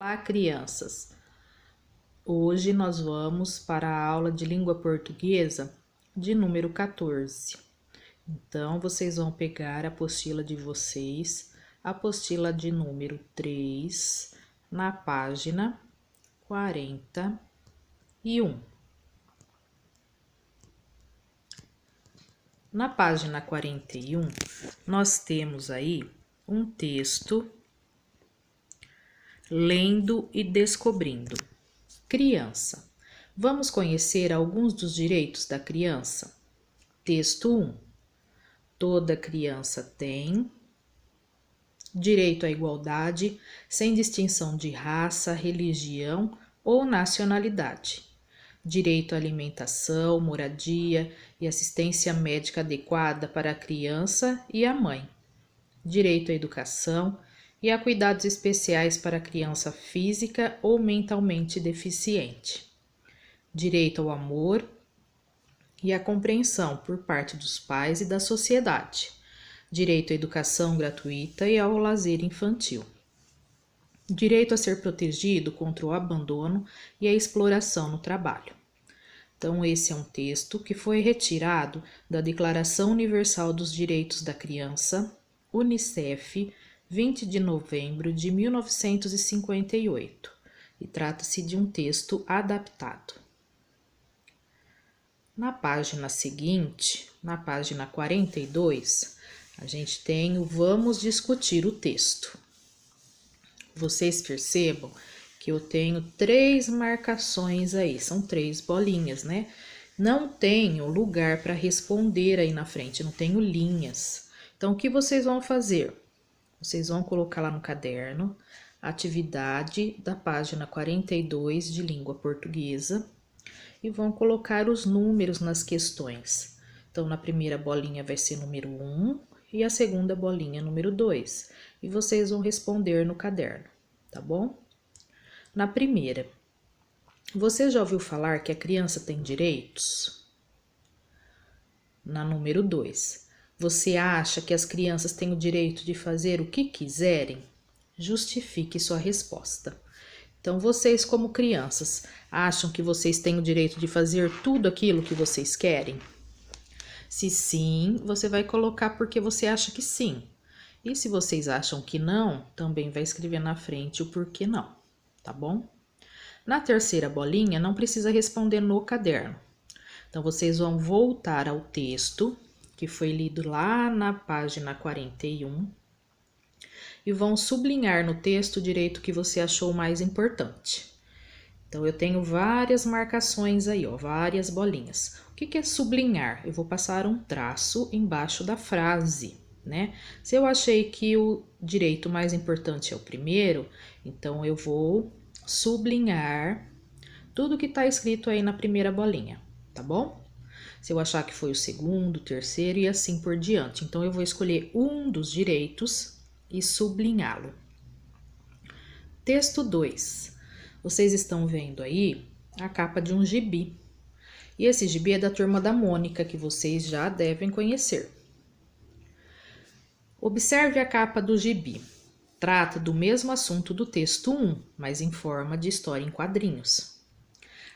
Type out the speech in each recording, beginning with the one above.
Olá, crianças! Hoje nós vamos para a aula de língua portuguesa de número 14. Então, vocês vão pegar a apostila de vocês, a apostila de número 3, na página 41. Na página 41, nós temos aí um texto lendo e descobrindo. Criança. Vamos conhecer alguns dos direitos da criança? Texto 1. Toda criança tem direito à igualdade, sem distinção de raça, religião ou nacionalidade. Direito à alimentação, moradia e assistência médica adequada para a criança e a mãe. Direito à educação e a cuidados especiais para a criança física ou mentalmente deficiente. Direito ao amor e à compreensão por parte dos pais e da sociedade. Direito à educação gratuita e ao lazer infantil. Direito a ser protegido contra o abandono e a exploração no trabalho. Então, esse é um texto que foi retirado da Declaração Universal dos Direitos da Criança, UNICEF, 20 de novembro de 1958, e trata-se de um texto adaptado. Na página seguinte, na página 42, a gente tem o Vamos Discutir o Texto. Vocês percebam que eu tenho 3 marcações aí, são 3 bolinhas, né? Não tenho lugar para responder aí na frente, não tenho linhas. Então, o que vocês vão fazer? Vocês vão colocar lá no caderno a atividade da página 42 de língua portuguesa e vão colocar os números nas questões. Então, na primeira bolinha vai ser número 1 e a segunda bolinha número 2. E vocês vão responder no caderno, tá bom? Na primeira, você já ouviu falar que a criança tem direitos? Na número 2, você acha que as crianças têm o direito de fazer o que quiserem? Justifique sua resposta. Então, vocês, como crianças, acham que vocês têm o direito de fazer tudo aquilo que vocês querem? Se sim, você vai colocar porque você acha que sim. E se vocês acham que não, também vai escrever na frente o porquê não, tá bom? Na terceira bolinha, não precisa responder no caderno. Então, vocês vão voltar ao texto que foi lido lá na página 41 e vão sublinhar no texto o direito que você achou mais importante. Então, eu tenho várias marcações aí, ó, várias bolinhas. O que é sublinhar? Eu vou passar um traço embaixo da frase, né? Se eu achei que o direito mais importante é o primeiro, então eu vou sublinhar tudo que está escrito aí na primeira bolinha, tá bom? Se eu achar que foi o segundo, o terceiro e assim por diante. Então, eu vou escolher um dos direitos e sublinhá-lo. Texto 2. Vocês estão vendo aí a capa de um gibi. E esse gibi é da Turma da Mônica, que vocês já devem conhecer. Observe a capa do gibi. Trata do mesmo assunto do texto 1, mas em forma de história em quadrinhos.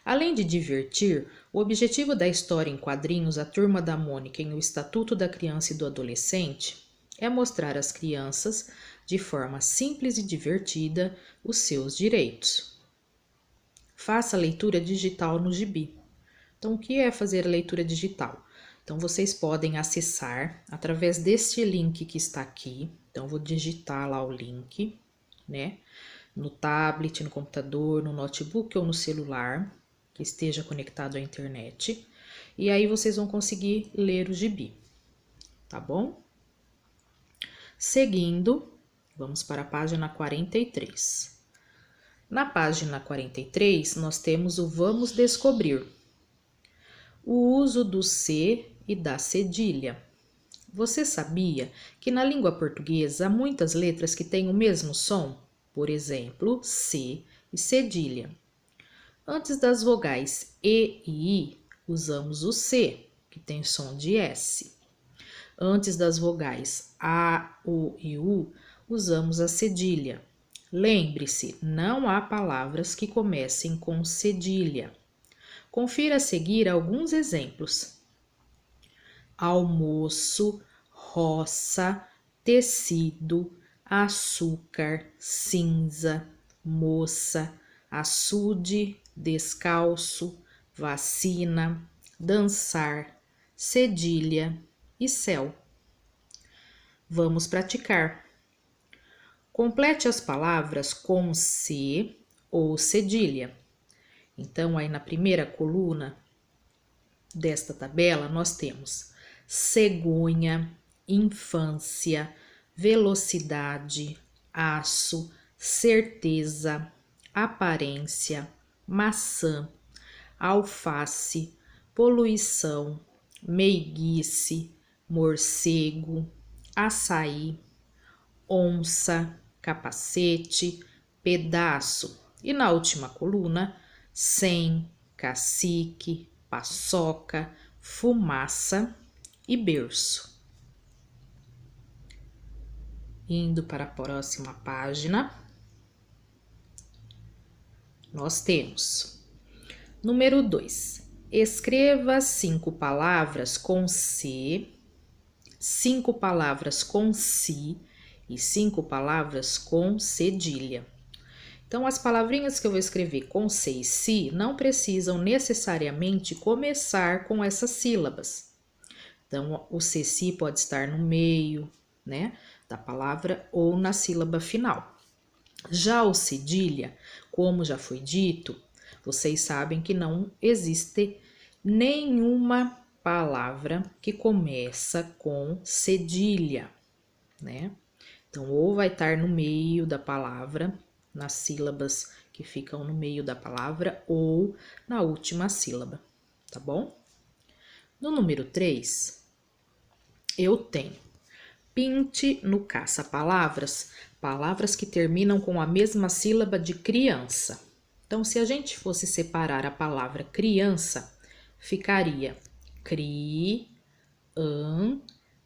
Além de divertir, o objetivo da história em quadrinhos A Turma da Mônica em O Estatuto da Criança e do Adolescente é mostrar às crianças, de forma simples e divertida, os seus direitos. Faça a leitura digital no gibi. Então, o que é fazer a leitura digital? Então, vocês podem acessar através deste link que está aqui. Então, vou digitar lá o link, né? No tablet, no computador, no notebook ou no celular que esteja conectado à internet. E aí, vocês vão conseguir ler o gibi, tá bom? Seguindo, vamos para a página 43. Na página 43, nós temos o Vamos Descobrir. O uso do se e da cedilha. Você sabia que na língua portuguesa há muitas letras que têm o mesmo som? Por exemplo, se e cedilha. Antes das vogais e I, usamos o C, que tem som de S. Antes das vogais A, O e U, usamos a cedilha. Lembre-se, não há palavras que comecem com cedilha. Confira a seguir alguns exemplos: almoço, roça, tecido, açúcar, cinza, moça, açude, descalço, vacina, dançar, cedilha e céu. Vamos praticar. Complete as palavras com C ou cedilha. Então, aí na primeira coluna desta tabela, nós temos cegonha, infância, velocidade, aço, certeza, aparência, maçã, alface, poluição, meiguice, morcego, açaí, onça, capacete, pedaço. E na última coluna, 100, cacique, paçoca, fumaça e berço. Indo para a próxima página, nós temos número 2. Escreva 5 palavras com C, 5 palavras com si e 5 palavras com cedilha. Então, as palavrinhas que eu vou escrever com C e si não precisam necessariamente começar com essas sílabas. Então, o C-si pode estar no meio, né, da palavra ou na sílaba final. Já o cedilha, como já foi dito, vocês sabem que não existe nenhuma palavra que começa com cedilha, né? Então, ou vai estar no meio da palavra, nas sílabas que ficam no meio da palavra, ou na última sílaba, tá bom? No número 3, eu tenho pinte no caça-palavras, palavras que terminam com a mesma sílaba de criança. Então, se a gente fosse separar a palavra criança, ficaria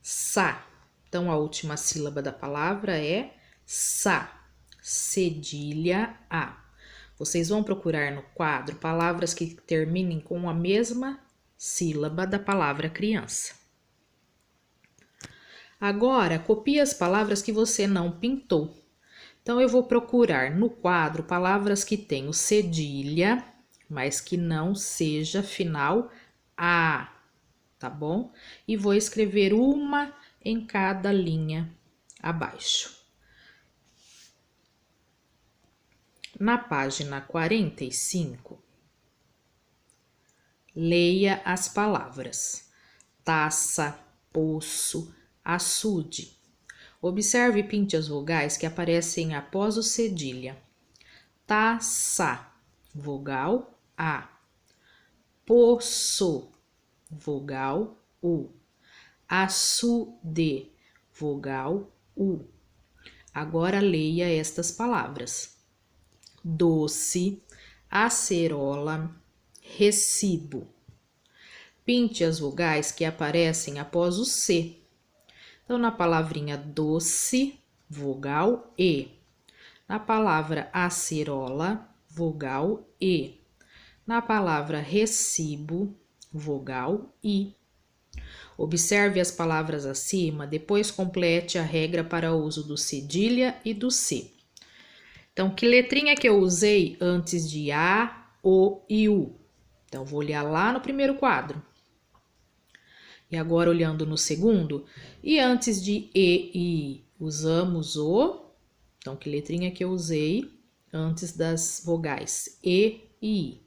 sa. Então, a última sílaba da palavra é sa, cedilha a. Vocês vão procurar no quadro palavras que terminem com a mesma sílaba da palavra criança. Agora, copie as palavras que você não pintou. Então, eu vou procurar no quadro palavras que tenham cedilha, mas que não seja final a, tá bom? E vou escrever uma em cada linha abaixo. Na página 45, leia as palavras taça, poço, açude. Observe e pinte as vogais que aparecem após o cedilha. Taça, vogal A. Poço, vogal U. Açude, vogal U. Agora leia estas palavras: doce, acerola, recibo. Pinte as vogais que aparecem após o C. Então, na palavrinha doce, vogal E. Na palavra acerola, vogal E. Na palavra recibo, vogal I. Observe as palavras acima, depois complete a regra para o uso do cedilha e do C. Então, que letrinha que eu usei antes de A, O e U? Então, vou olhar lá no primeiro quadro. E agora, olhando no segundo, e antes de E e I, usamos o... Então, que letrinha que eu usei antes das vogais E e I?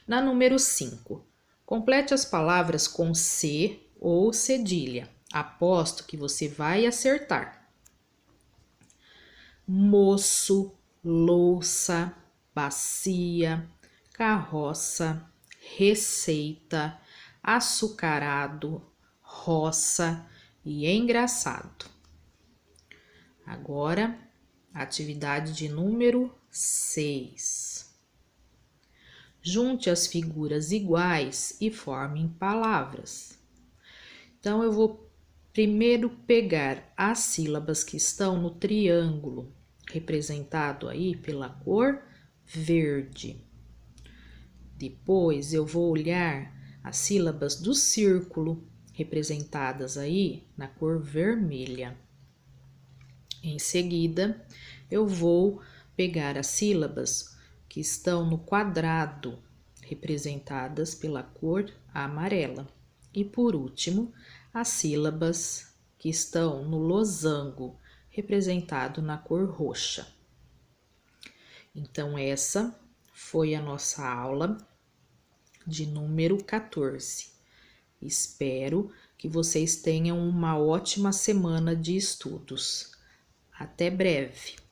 Na número 5, complete as palavras com C ou cedilha. Aposto que você vai acertar. Moço, louça, bacia, carroça, receita, açucarado, roça e engraçado. Agora, atividade de número 6. Junte as figuras iguais e formem palavras. Então, eu vou primeiro pegar as sílabas que estão no triângulo representado aí pela cor verde. Depois eu vou olhar as sílabas do círculo, representadas aí na cor vermelha. Em seguida, eu vou pegar as sílabas que estão no quadrado, representadas pela cor amarela. E por último, as sílabas que estão no losango, representado na cor roxa. Então, essa foi a nossa aula de número 14. Espero que vocês tenham uma ótima semana de estudos. Até breve!